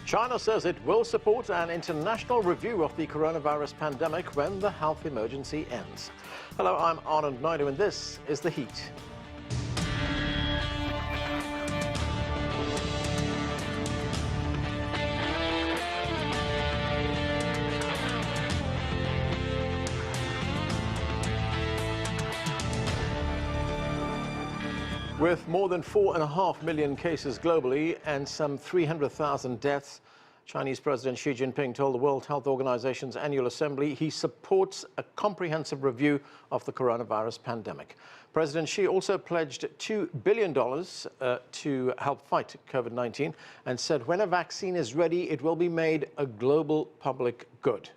China says it will support an international review of the coronavirus pandemic when the health emergency ends. Hello, I'm Anand Naidu, and this is The Heat. With more than 4.5 million cases globally and some 300,000 deaths, Chinese President Xi Jinping told the World Health Organization's annual assembly he supports a comprehensive review of the coronavirus pandemic. President Xi also pledged $2 billion to help fight COVID-19 and said when a vaccine is ready, it will be made a global public good.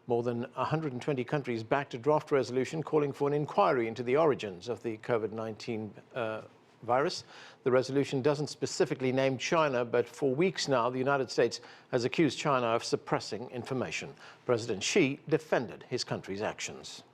More than 120 countries backed a draft resolution calling for an inquiry into the origins of the COVID-19 virus. The resolution doesn't specifically name China, but for weeks now, the United States has accused China of suppressing information. President Xi defended his country's actions.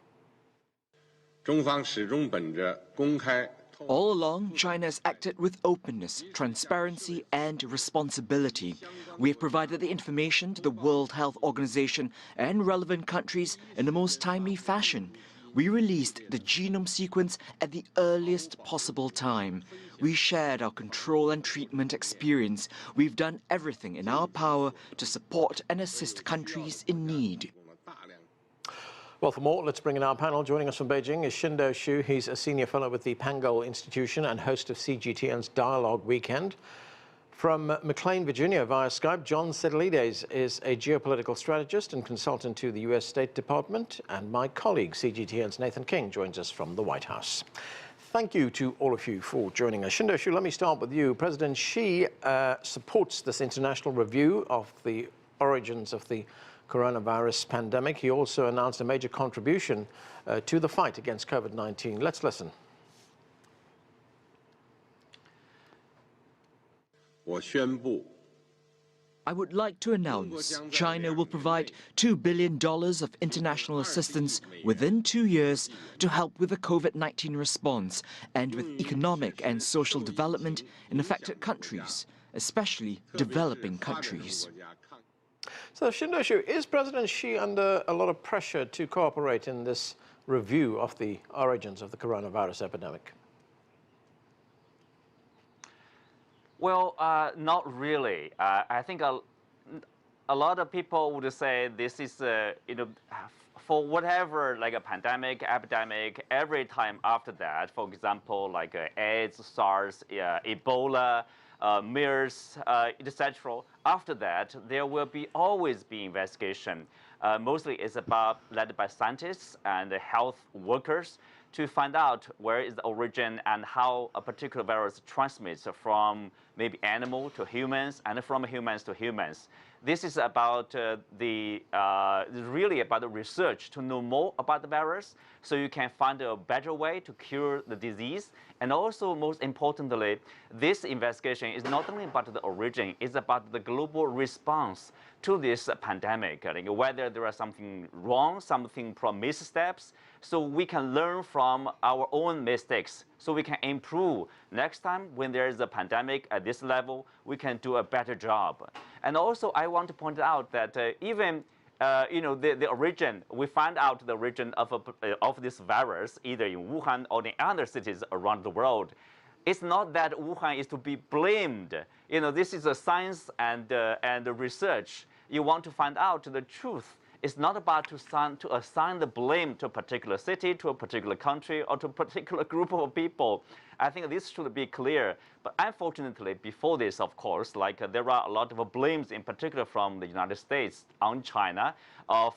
All along, China has acted with openness, transparency and responsibility. We have provided the information to the World Health Organization and relevant countries in the most timely fashion. We released the genome sequence at the earliest possible time. We shared our control and treatment experience. We've done everything in our power to support and assist countries in need. Well, for more, let's bring in our panel. Joining us from Beijing is Qinduo Xu. He's a senior fellow with the Pangoal Institution and host of CGTN's Dialogue Weekend. From McLean, Virginia, via Skype, John Sitilides is a geopolitical strategist and consultant to the U.S. State Department. And my colleague, CGTN's Nathan King, joins us from the White House. Thank you to all of you for joining us. Qinduo Xu, let me start with you. President Xi supports this international review of the origins of the coronavirus pandemic. He also announced a major contribution to the fight against COVID-19. Let's listen. I would like to announce China will provide $2 billion of international assistance within 2 years to help with the COVID-19 response and with economic and social development in affected countries, especially developing countries. So, Qinduo Xu, is President Xi under a lot of pressure to cooperate in this review of the origins of the coronavirus epidemic? Well, not really. I think a lot of people would say this is, for whatever, like a pandemic, epidemic, every time after that, for example, like AIDS, SARS, Ebola, MERS, etc. After that, there will always be investigation. Mostly it's led by scientists and health workers to find out where is the origin and how a particular virus transmits from maybe animal to humans and from humans to humans. This is about really about the research to know more about the virus so you can find a better way to cure the disease. And also, most importantly, this investigation is not only about the origin, it's about the global response to this pandemic, whether there is something wrong, something from missteps, so we can learn from our own mistakes, so we can improve. Next time when there is a pandemic at this level, we can do a better job. And also, I want to point out that even the origin, we find out the origin of this virus either in Wuhan or in other cities around the world. It's not that Wuhan is to be blamed. This is a science and research. You want to find out the truth. It's not about to assign the blame to a particular city, to a particular country, or to a particular group of people. I think this should be clear. But unfortunately, before this, of course, there are a lot of blames, in particular from the United States on China,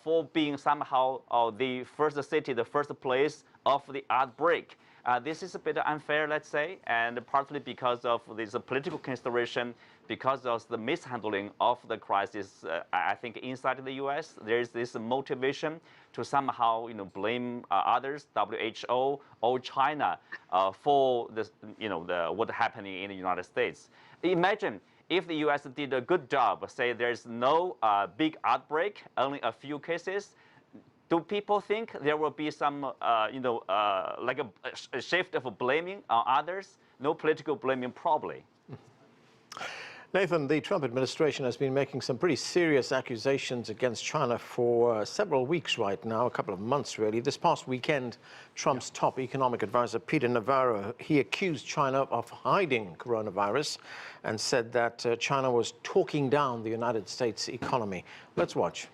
for being somehow the first city, the first place of the outbreak. This is a bit unfair, let's say, and partly because of this political consideration, because of the mishandling of the crisis. I think inside the U.S. there is this motivation to somehow, blame others, WHO or China, for this, what's happening in the United States. Imagine if the U.S. did a good job, say there's no big outbreak, only a few cases. Do people think there will be some, like a shift of blaming on others? No political blaming, probably. Nathan, the Trump administration has been making some pretty serious accusations against China for several weeks right now, a couple of months really. This past weekend, Trump's top economic advisor, Peter Navarro, he accused China of hiding coronavirus and said that China was talking down the United States economy. Let's watch.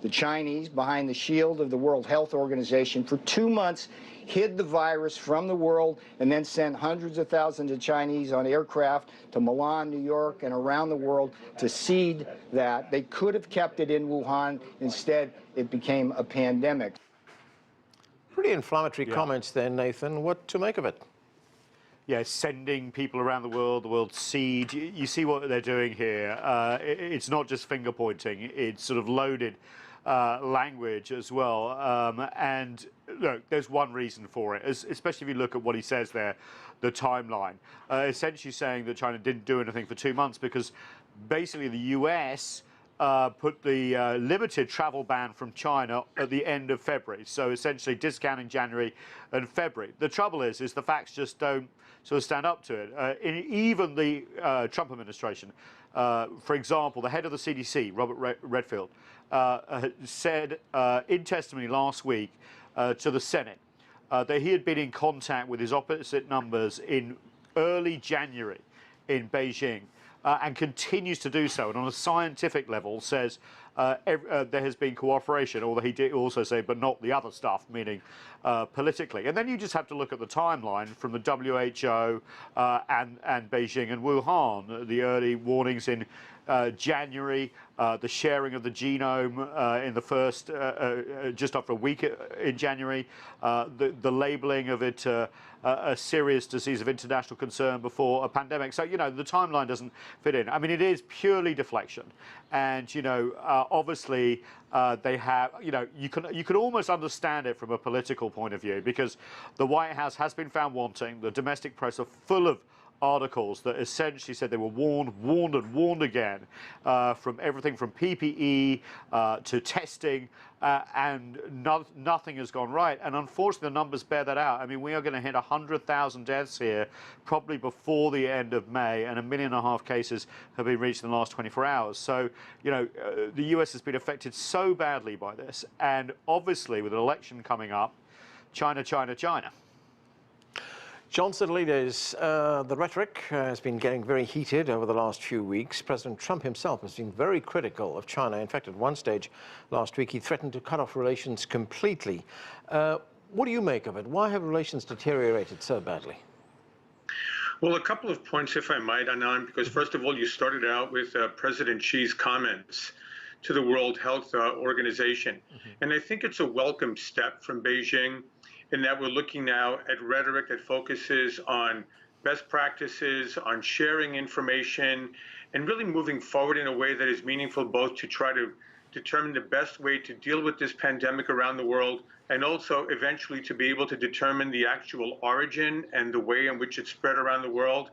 The Chinese, behind the shield of the World Health Organization, for 2 months hid the virus from the world and then sent hundreds of thousands of Chinese on aircraft to Milan, New York, and around the world to seed that. They could have kept it in Wuhan. Instead, it became a pandemic. Pretty inflammatory comments there, Nathan. What to make of it? Yeah, sending people around the world seed. You see what they're doing here. It's not just finger pointing, it's sort of loaded language as well. And look, there's one reason for it, especially if you look at what he says there, the timeline. Essentially saying that China didn't do anything for 2 months because basically the US put the limited travel ban from China at the end of February. So essentially discounting January and February. The trouble is the facts just don't sort of stand up to it. Even the Trump administration, for example, the head of the CDC, Robert Redfield, said in testimony last week to the Senate that he had been in contact with his opposite numbers in early January in Beijing. And continues to do so, and on a scientific level says there has been cooperation, although he did also say, but not the other stuff, meaning politically. And then you just have to look at the timeline from the WHO and Beijing and Wuhan, the early warnings in January, the sharing of the genome in the first, just after a week in January, the labeling of it a serious disease of international concern before a pandemic. So, you know, the timeline doesn't fit in. I mean, it is purely deflection. And, you know, obviously they have, you know, you can almost understand it from a political point of view because the White House has been found wanting. The domestic press are full of articles that essentially said they were warned again from everything from PPE to testing, and nothing has gone right. And unfortunately, the numbers bear that out. I mean, we are going to hit 100,000 deaths here probably before the end of May, and 1.5 million cases have been reached in the last 24 hours. So, you know, the US has been affected so badly by this. And obviously, with an election coming up, China. John Sitilides, the rhetoric has been getting very heated over the last few weeks. President Trump himself has been very critical of China. In fact, at one stage last week, he threatened to cut off relations completely. What do you make of it? Why have relations deteriorated so badly? Well, a couple of points, if I might, Anand, because first of all, you started out with President Xi's comments to the World Health Organization. And I think it's a welcome step from Beijing, in that we're looking now at rhetoric that focuses on best practices, on sharing information, and really moving forward in a way that is meaningful both to try to determine the best way to deal with this pandemic around the world, and also eventually to be able to determine the actual origin and the way in which it spread around the world.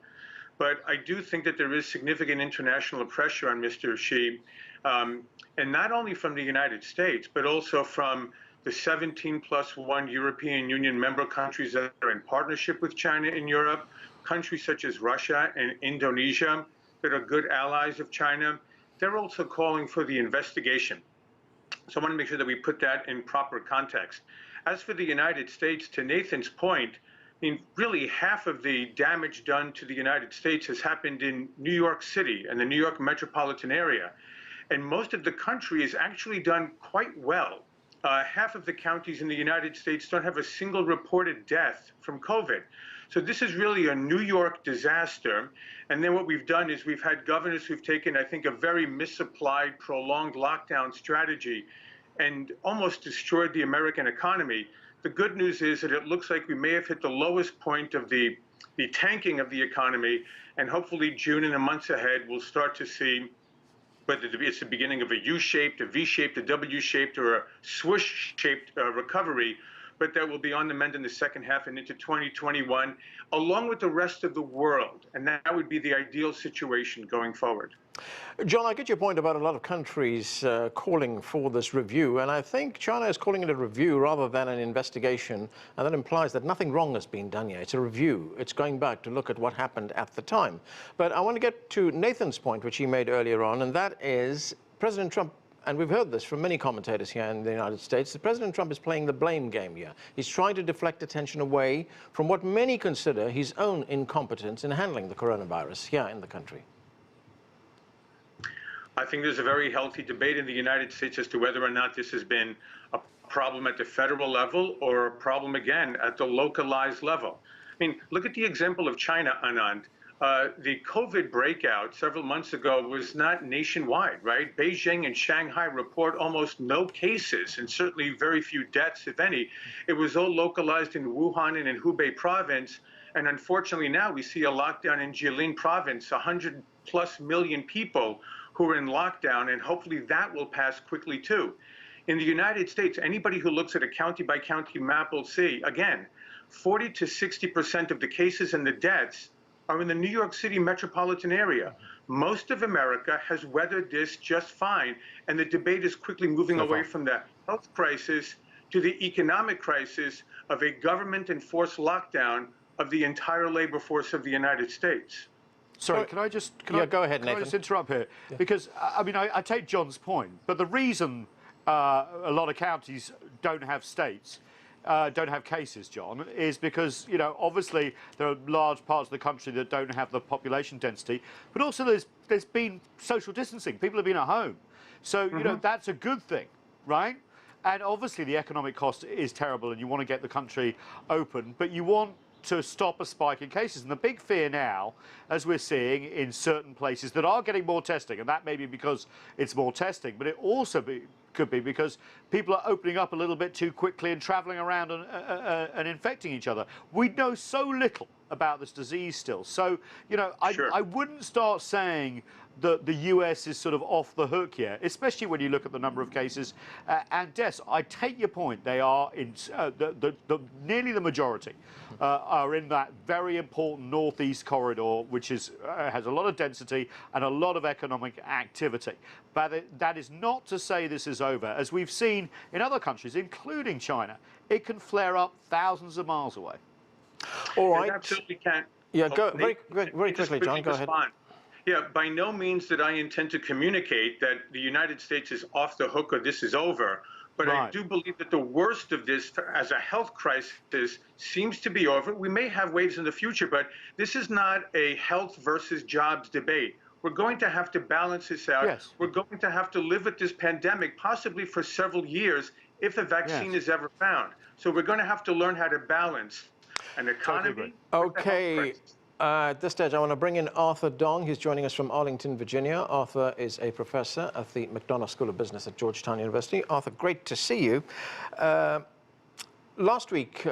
But I do think that there is significant international pressure on Mr. Xi, and not only from the United States, but also from the 17+1 European Union member countries that are in partnership with China in Europe, countries such as Russia and Indonesia that are good allies of China. They're also calling for the investigation. So I want to make sure that we put that in proper context. As for the United States, to Nathan's point, I mean, really half of the damage done to the United States has happened in New York City and the New York metropolitan area. And most of the country is actually done quite well. Half of the counties in the United States don't have a single reported death from COVID. So this is really a New York disaster. And then what we've done is we've had governors who've taken, I think, a very misapplied, prolonged lockdown strategy and almost destroyed the American economy. The good news is that it looks like we may have hit the lowest point of the tanking of the economy. And hopefully June and the months ahead, we'll start to see whether it's the beginning of a U-shaped, a V-shaped, a W-shaped, or a swoosh-shaped recovery. but that will be on the mend in the second half and into 2021, along with the rest of the world. And that would be the ideal situation going forward. John, I get your point about a lot of countries calling for this review, and I think China is calling it a review rather than an investigation, and that implies that nothing wrong has been done yet. It's a review. It's going back to look at what happened at the time. But I want to get to Nathan's point, which he made earlier on, and that is President Trump, and we've heard this from many commentators here in the United States, that President Trump is playing the blame game here. He's trying to deflect attention away from what many consider his own incompetence in handling the coronavirus here in the country. I think there's a very healthy debate in the United States as to whether or not this has been a problem at the federal level or a problem, again, at the localized level. I mean, look at the example of China, Anand. The COVID breakout several months ago was not nationwide, right? Beijing and Shanghai report almost no cases and certainly very few deaths, if any. It was all localized in Wuhan and in Hubei province. And unfortunately, now we see a lockdown in Jilin province, 100+ million people who are in lockdown, and hopefully that will pass quickly too. In the United States, anybody who looks at a county-by-county map will see, again, 40 to 60% of the cases and the deaths are in the New York City metropolitan area. Most of America has weathered this just fine, and the debate is quickly moving away from the health crisis to the economic crisis of a government-enforced lockdown of the entire labor force of the United States. Sorry, can I just go ahead, Nathan. Can I just interrupt here? Yeah. Because I mean, I take John's point, but the reason a lot of counties don't have states, don't have cases, John, is because, you know, obviously there are large parts of the country that don't have the population density, but also there's been social distancing. People have been at home, so you know that's a good thing, right? And obviously the economic cost is terrible, and you want to get the country open, but you want to stop a spike in cases. And the big fear now, as we're seeing in certain places that are getting more testing, and that may be because it's more testing, but it also could be because people are opening up a little bit too quickly and traveling around and infecting each other. We know so little about this disease still. So, you know, I wouldn't start saying that the US is sort of off the hook here, especially when you look at the number of cases and deaths. I take your point. They are in nearly the majority are in that very important northeast corridor, which is has a lot of density and a lot of economic activity. But that is not to say this is over. As we've seen in other countries, including China, it can flare up thousands of miles away. All right. It absolutely can. Yeah, go very quickly, John. Go ahead. Yeah, by no means did I intend to communicate that the United States is off the hook or this is over. But I do believe that the worst of this as a health crisis seems to be over. We may have waves in the future, but this is not a health versus jobs debate. We're going to have to balance this out. Yes. We're going to have to live with this pandemic possibly for several years if a vaccine is ever found. So we're going to have to learn how to balance an economy. Okay. At this stage, I want to bring in Arthur Dong. He's joining us from Arlington, Virginia. Arthur is a professor at the McDonough School of Business at Georgetown University. Arthur, great to see you. Last week,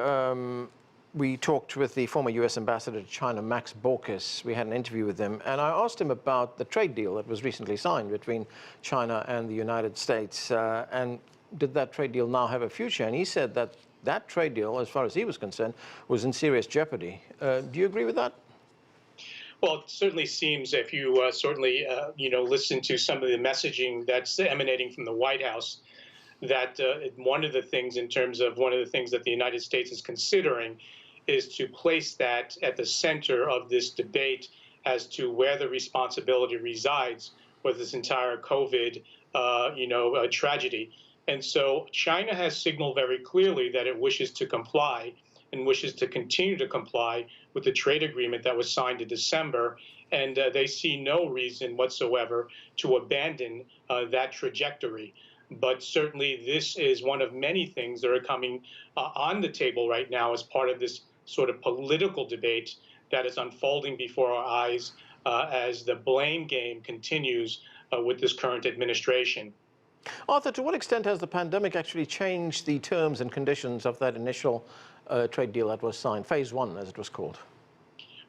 we talked with the former U.S. ambassador to China, Max Baucus. We had an interview with him, and I asked him about the trade deal that was recently signed between China and the United States. And did that trade deal now have a future? And he said that that trade deal, as far as he was concerned, was in serious jeopardy. Do you agree with that? Well, it certainly seems, if you listen to some of the messaging that's emanating from the White House, that one of the things that the United States is considering is to place that at the center of this debate as to where the responsibility resides with this entire COVID, tragedy. And so China has signaled very clearly that it wishes to comply and wishes to continue to comply with the trade agreement that was signed in December, and they see no reason whatsoever to abandon that trajectory. But certainly this is one of many things that are coming on the table right now as part of this sort of political debate that is unfolding before our eyes as the blame game continues with this current administration. Arthur, to what extent has the pandemic actually changed the terms and conditions of that initial trade deal that was signed, phase one, as it was called?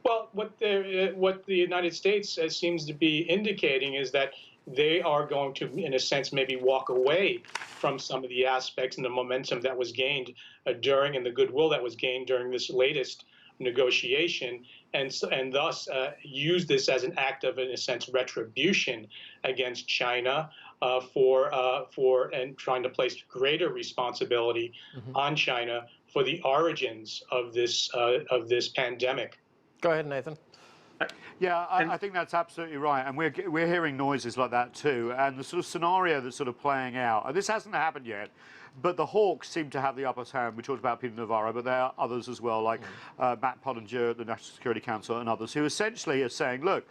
Well, what the United States seems to be indicating is that they are going to, in a sense, maybe walk away from some of the aspects and the momentum that was gained during, and the goodwill that was gained during this latest negotiation, and thus use this as an act of, in a sense, retribution against China and trying to place greater responsibility on China for the origins of this pandemic. Go ahead, Nathan. Yeah, I think that's absolutely right, and we're hearing noises like that too. And the sort of scenario that's sort of playing out, and this hasn't happened yet, but the hawks seem to have the upper hand. We talked about Peter Navarro, but there are others as well, like Matt Pottinger at the National Security Council and others, who essentially are saying, look,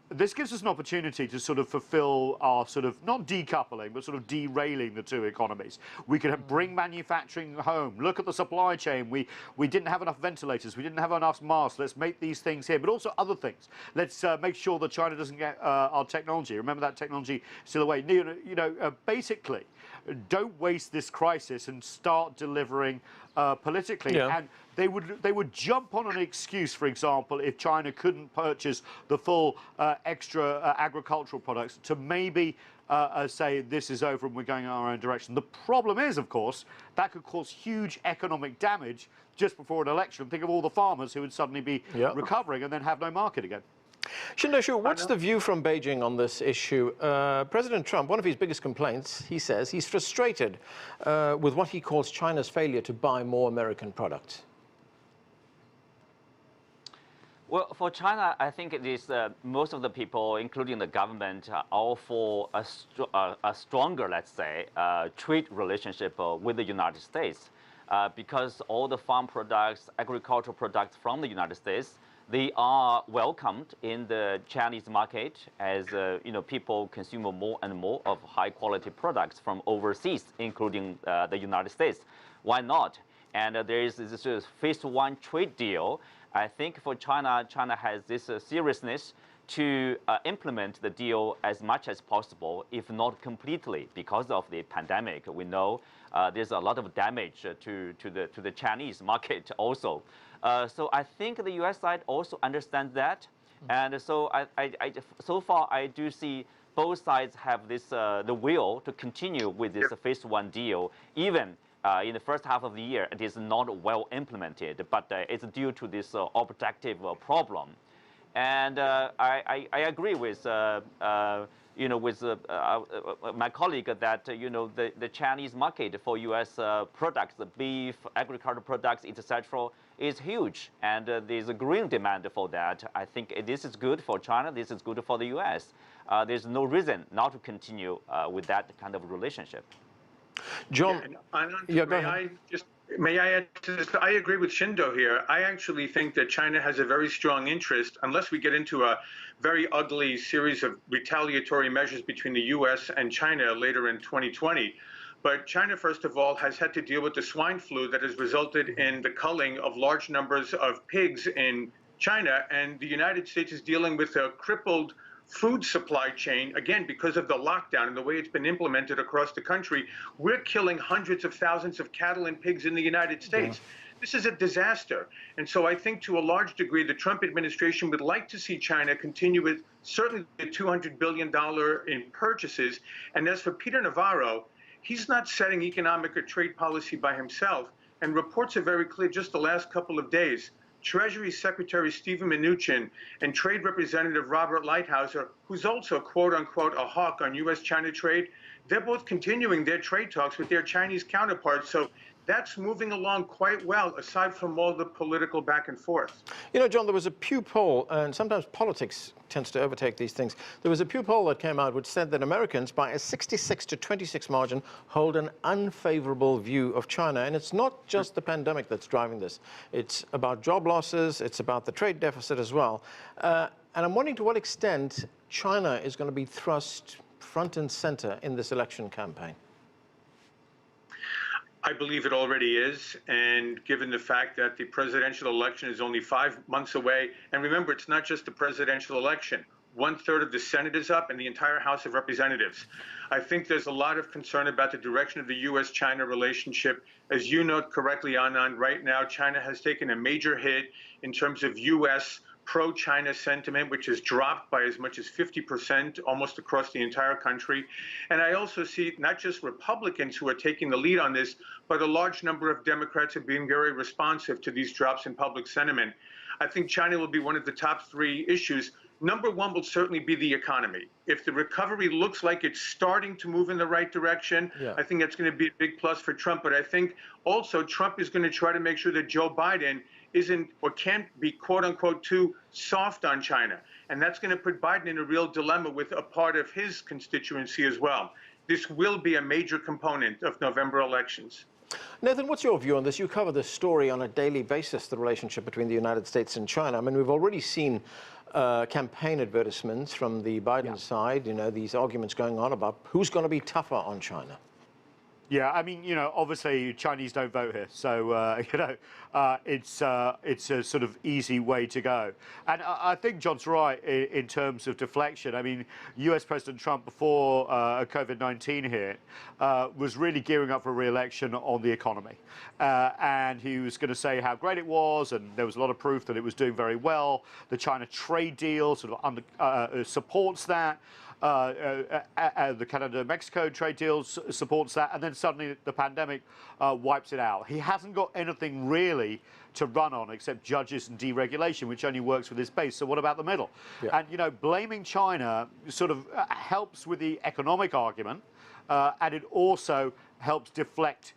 this gives us an opportunity to sort of fulfill our sort of, not decoupling, but sort of derailing the two economies. We could bring manufacturing home. Look at the supply chain. We didn't have enough ventilators. We didn't have enough masks. Let's make these things here, but also other things. Let's make sure that China doesn't get our technology. Remember, that technology still away. Basically, don't waste this crisis and start delivering politically. Yeah. And they would jump on an excuse, for example, if China couldn't purchase the full extra agricultural products, to maybe say this is over and we're going in our own direction. The problem is, of course, that could cause huge economic damage just before an election. Think of all the farmers who would suddenly be recovering and then have no market again. Qinduo Xu, what's the view from Beijing on this issue? President Trump, one of his biggest complaints, he says, he's frustrated with what he calls China's failure to buy more American products. Well, for China, I think it is most of the people, including the government, are all for a stronger, let's say, trade relationship with the United States, because all the farm products, agricultural products from the United States, they are welcomed in the Chinese market as people consume more and more of high-quality products from overseas, including the United States. Why not? And there is this phase one trade deal. I think for China, China has this seriousness to implement the deal as much as possible, if not completely, because of the pandemic. We know there's a lot of damage to the Chinese market also. So I think the U.S. side also understands that, and so so far I do see both sides have this the will to continue with this phase one deal, even. In the first half of the year, it is not well implemented, but it's due to this objective problem. And I agree with my colleague that the Chinese market for U.S. products, the beef, agricultural products, etc., is huge, and there's a growing demand for that. I think this is good for China. This is good for the U.S. There's no reason not to continue with that kind of relationship. John, may I add to this? I agree with Qinduo here. I actually think that China has a very strong interest, unless we get into a very ugly series of retaliatory measures between the U.S. and China later in 2020. But China, first of all, has had to deal with the swine flu that has resulted in the culling of large numbers of pigs in China, and the United States is dealing with a crippled food supply chain, again, because of the lockdown and the way it's been implemented across the country. We're killing hundreds of thousands of cattle and pigs in the United States. This is a disaster. And so I think to a large degree, the Trump administration would like to see China continue with certainly the $200 billion in purchases. And as for Peter Navarro, he's not setting economic or trade policy by himself. And reports are very clear just the last couple of days. Treasury Secretary Steven Mnuchin and Trade Representative Robert Lighthizer, who's also, quote unquote, a hawk on U.S. China trade, they're both continuing their trade talks with their Chinese counterparts. So that's moving along quite well, aside from all the political back and forth. You know, John, there was a Pew poll, and sometimes politics tends to overtake these things. There was a Pew poll that came out which said that Americans, by a 66-26 margin, hold an unfavorable view of China. And it's not just the pandemic that's driving this. It's about job losses. It's about the trade deficit as well. And I'm wondering to what extent China is going to be thrust front and center in this election campaign. I believe it already is, and given the fact that the presidential election is only 5 months away, and remember, it's not just the presidential election. 1/3 of the Senate is up and the entire House of Representatives. I think there's a lot of concern about the direction of the U.S.-China relationship. As you note correctly, Anand, right now, China has taken a major hit in terms of U.S. pro-China sentiment, which has dropped by as much as 50% almost across the entire country. And I also see not just Republicans who are taking the lead on this, but a large number of Democrats are being very responsive to these drops in public sentiment. I think China will be one of the top three issues. Number one will certainly be the economy. If the recovery looks like it's starting to move in the right direction, I think that's going to be a big plus for Trump. But I think also Trump is going to try to make sure that Joe Biden isn't or can't be, quote unquote, too soft on China. And that's going to put Biden in a real dilemma with a part of his constituency as well. This will be a major component of November elections. Nathan, what's your view on this? You cover this story on a daily basis, the relationship between the United States and China. I mean, we've already seen campaign advertisements from the Biden side, you know, these arguments going on about who's going to be tougher on China. Yeah, I mean, you know, obviously Chinese don't vote here, so you know, it's a sort of easy way to go. And I think John's right in terms of deflection. I mean, U.S. President Trump, before COVID-19 hit, was really gearing up for re-election on the economy, and he was going to say how great it was, and there was a lot of proof that it was doing very well. The China trade deal sort of supports that. The Canada-Mexico trade deals supports that, and then suddenly the pandemic wipes it out. He hasn't got anything really to run on except judges and deregulation, which only works with his base. So what about the middle? And, you know, blaming China sort of helps with the economic argument, and it also helps deflect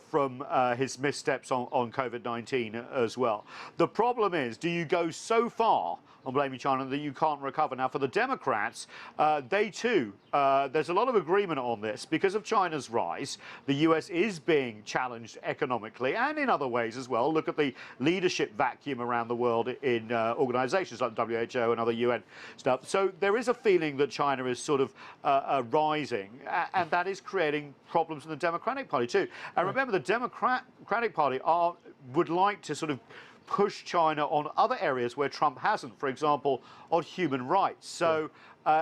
from his missteps on COVID-19 as well. The problem is, do you go so far on blaming China that you can't recover? Now, for the Democrats, they too, there's a lot of agreement on this. Because of China's rise, the US is being challenged economically and in other ways as well. Look at the leadership vacuum around the world in organizations like WHO and other UN stuff. So there is a feeling that China is sort of rising, and that is creating problems in the Democratic Party too. And remember, the Democratic Party would like to sort of push China on other areas where Trump hasn't, for example, on human rights. So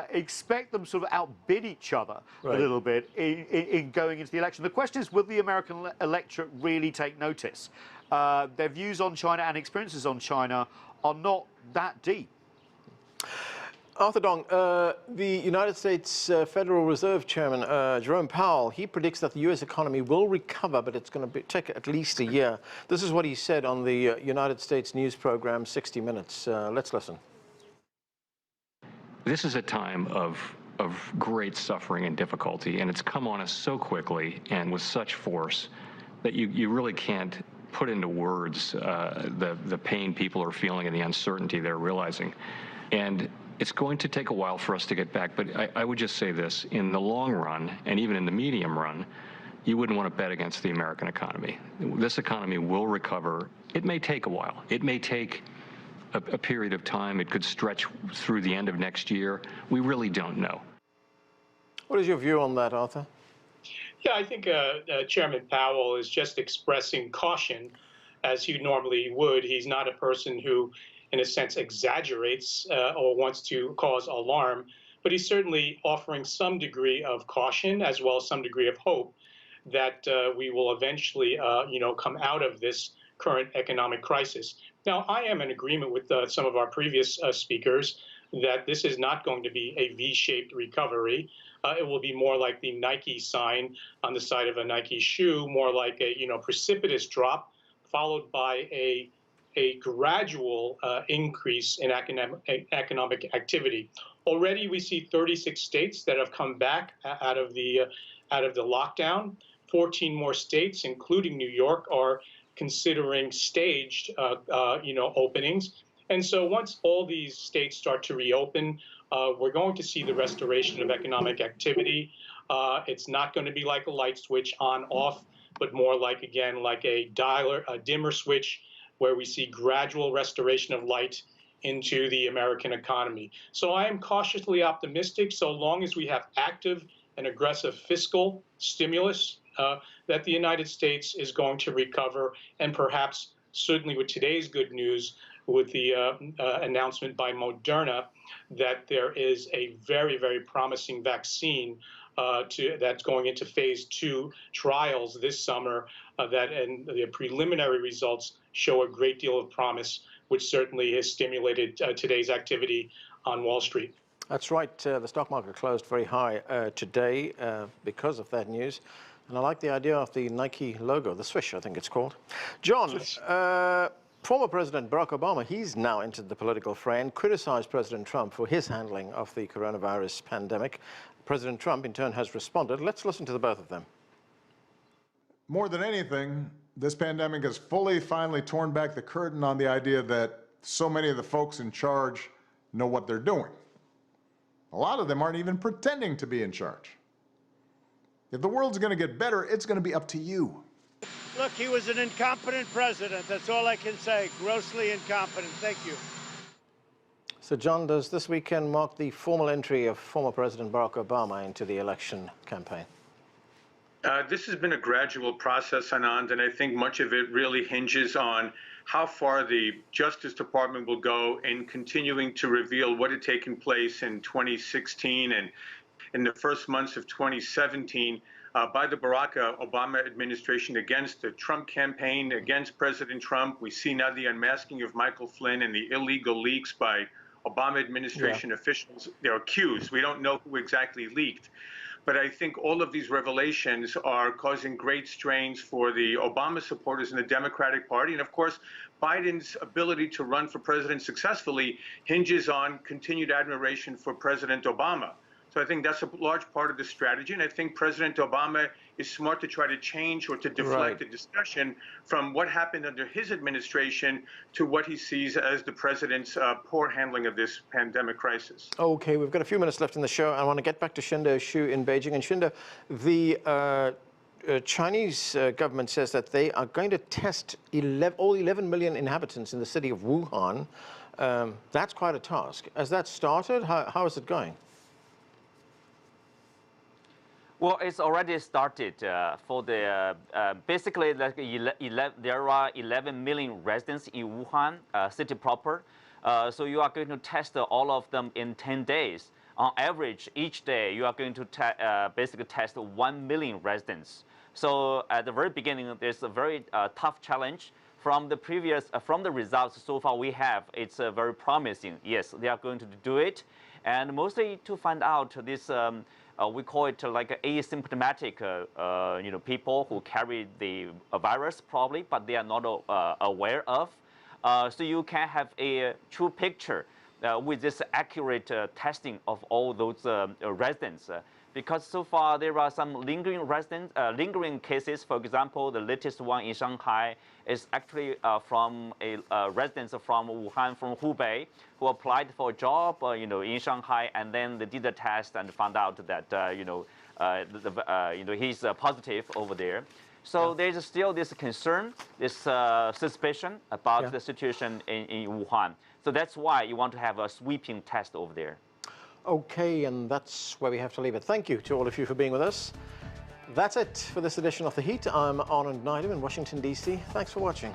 expect them sort of outbid each other a little bit in going into the election. The question is, will the American electorate really take notice? Their views on China and experiences on China are not that deep. Arthur Dong, the United States Federal Reserve Chairman, Jerome Powell, he predicts that the U.S. economy will recover, but it's going to take at least a year. This is what he said on the United States news program 60 Minutes. Let's listen. This is a time of great suffering and difficulty, and it's come on us so quickly and with such force that you really can't put into words the pain people are feeling and the uncertainty they're realizing. And it's going to take a while for us to get back, but I would just say this: in the long run, and even in the medium run, you wouldn't want to bet against the American economy. This economy will recover. It may take a while. It may take a period of time. It could stretch through the end of next year. We really don't know. What is your view on that, Arthur? Yeah, I think Chairman Powell is just expressing caution, as he normally would. He's not a person who, in a sense, exaggerates or wants to cause alarm, but he's certainly offering some degree of caution as well as some degree of hope that we will eventually, come out of this current economic crisis. Now, I am in agreement with some of our previous speakers that this is not going to be a V-shaped recovery. It will be more like the Nike sign on the side of a Nike shoe, more like a precipitous drop, followed by a gradual increase in economic activity. Already, we see 36 states that have come back out of the lockdown. 14 more states, including New York, are considering staged, openings. And so, once all these states start to reopen, we're going to see the restoration of economic activity. It's not going to be like a light switch on/off, but more like a dimmer switch, where we see gradual restoration of light into the American economy. So I am cautiously optimistic, so long as we have active and aggressive fiscal stimulus, that the United States is going to recover, and perhaps, certainly with today's good news, with the announcement by Moderna that there is a very, very promising vaccine that's going into phase 2 trials this summer, and the preliminary results show a great deal of promise which certainly has stimulated today's activity on Wall Street. That's right. The stock market closed very high today because of that news. And I like the idea of the Nike logo, the swish, I think it's called. John, former President Barack Obama, he's now entered the political fray and criticized President Trump for his handling of the coronavirus pandemic. President Trump, in turn, has responded. Let's listen to the both of them. More than anything, this pandemic has finally torn back the curtain on the idea that so many of the folks in charge know what they're doing. A lot of them aren't even pretending to be in charge. If the world's going to get better, it's going to be up to you. Look, he was an incompetent president. That's all I can say. Grossly incompetent. Thank you. So, John, does this weekend mark the formal entry of former President Barack Obama into the election campaign? This has been a gradual process, Anand, and I think much of it really hinges on how far the Justice Department will go in continuing to reveal what had taken place in 2016 and in the first months of 2017 by the Barack Obama administration against the Trump campaign, against President Trump. We see now the unmasking of Michael Flynn and the illegal leaks by Obama administration officials. They're accused. We don't know who exactly leaked. But I think all of these revelations are causing great strains for the Obama supporters in the Democratic Party. And of course, Biden's ability to run for president successfully hinges on continued admiration for President Obama. So I think that's a large part of the strategy. And I think President Obama is smart to try to change or to deflect the discussion from what happened under his administration to what he sees as the president's poor handling of this pandemic crisis. Okay, we've got a few minutes left in the show. I want to get back to Qinduo Xu in Beijing. And Qinduo, the Chinese government says that they are going to test all 11 million inhabitants in the city of Wuhan. That's quite a task. Has that started? How is it going? Well, it's already started for the, basically like there are 11 million residents in Wuhan city proper. So you are going to test all of them in 10 days. On average, each day you are going to basically test 1 million residents. So at the very beginning, there's a very tough challenge. From the previous, from the results so far we have, it's very promising. Yes, they are going to do it. And mostly to find out this, we call it like asymptomatic, people who carry the virus probably, but they are not aware of. So you can have a true picture with this accurate testing of all those residents. Because so far there are some lingering cases. For example, the latest one in Shanghai is actually from a resident from Wuhan, from Hubei, who applied for a job, in Shanghai, and then they did the test and found out that he's positive over there. So there's still this concern, this suspicion about the situation in Wuhan. So that's why you want to have a sweeping test over there. Okay, and that's where we have to leave it. Thank you to all of you for being with us. That's it for this edition of The Heat. I'm Anand Naidu in Washington, D.C. Thanks for watching.